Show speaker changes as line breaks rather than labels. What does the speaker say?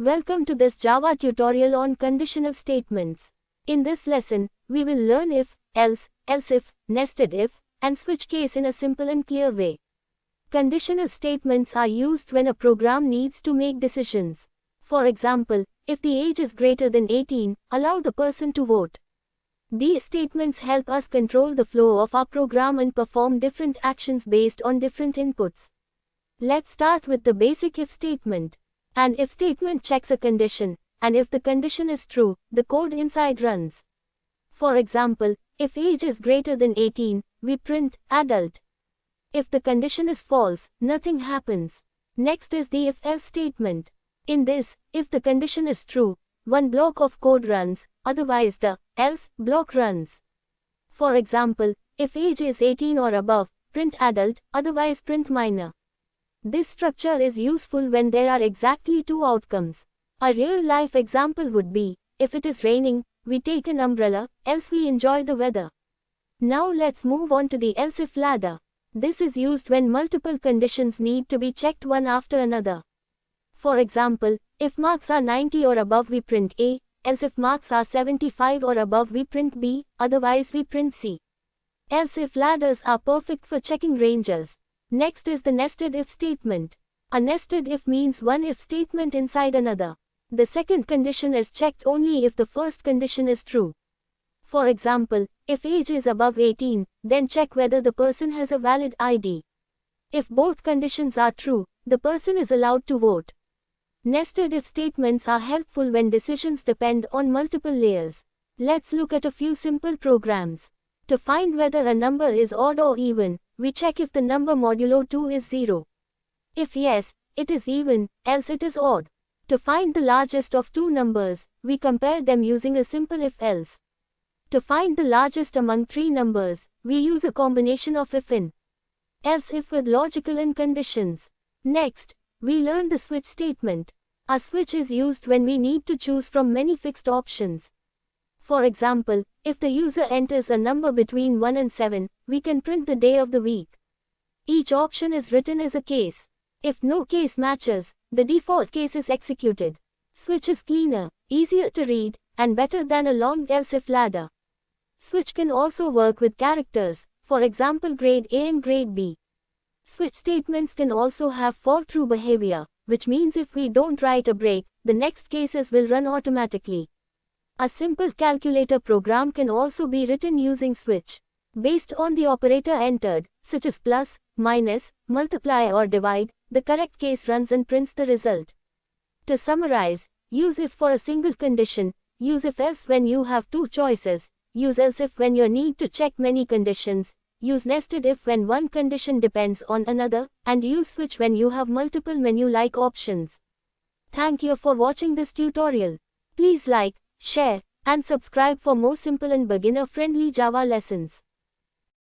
Welcome to this Java tutorial on conditional statements. In this lesson, we will learn if, else, else if, nested if, and switch case in a simple and clear way. Conditional statements are used when a program needs to make decisions. For example, if the age is greater than 18, allow the person to vote. These statements help us control the flow of our program and perform different actions based on different inputs. Let's start with the basic if statement. An if statement checks a condition, and if the condition is true, the code inside runs. For example, if age is greater than 18, we print adult. If the condition is false, nothing happens. Next is the if-else statement. In this, if the condition is true, one block of code runs, otherwise the else block runs. For example, if age is 18 or above, print adult, otherwise print minor. This structure is useful when there are exactly two outcomes. A real-life example would be, if it is raining, we take an umbrella, else we enjoy the weather. Now let's move on to the else-if ladder. This is used when multiple conditions need to be checked one after another. For example, if marks are 90 or above we print A, else if marks are 75 or above we print B, otherwise we print C. Else-if ladders are perfect for checking ranges. Next is the nested if statement. A nested if means one if statement inside another. The second condition is checked only if the first condition is true. For example, if age is above 18, then check whether the person has a valid ID. If both conditions are true, the person is allowed to vote. Nested if statements are helpful when decisions depend on multiple layers. Let's look at a few simple programs. To find whether a number is odd or even, we check if the number modulo 2 is 0. If yes, it is even, else it is odd. To find the largest of two numbers, we compare them using a simple if-else. To find the largest among three numbers, we use a combination of if-in. Else if with logical and conditions. Next, we learn the switch statement. A switch is used when we need to choose from many fixed options. For example, if the user enters a number between 1 and 7, we can print the day of the week. Each option is written as a case. If no case matches, the default case is executed. Switch is cleaner, easier to read, and better than a long else-if ladder. Switch can also work with characters, for example grade A and grade B. Switch statements can also have fall-through behavior, which means if we don't write a break, the next cases will run automatically. A simple calculator program can also be written using switch. Based on the operator entered, such as plus, minus, multiply or divide, the correct case runs and prints the result. To summarize, use if for a single condition, use if-else when you have two choices, use else if when you need to check many conditions, use nested if when one condition depends on another, and use switch when you have multiple menu-like options. Thank you for watching this tutorial. Please like, share, and subscribe for more simple and beginner-friendly Java lessons.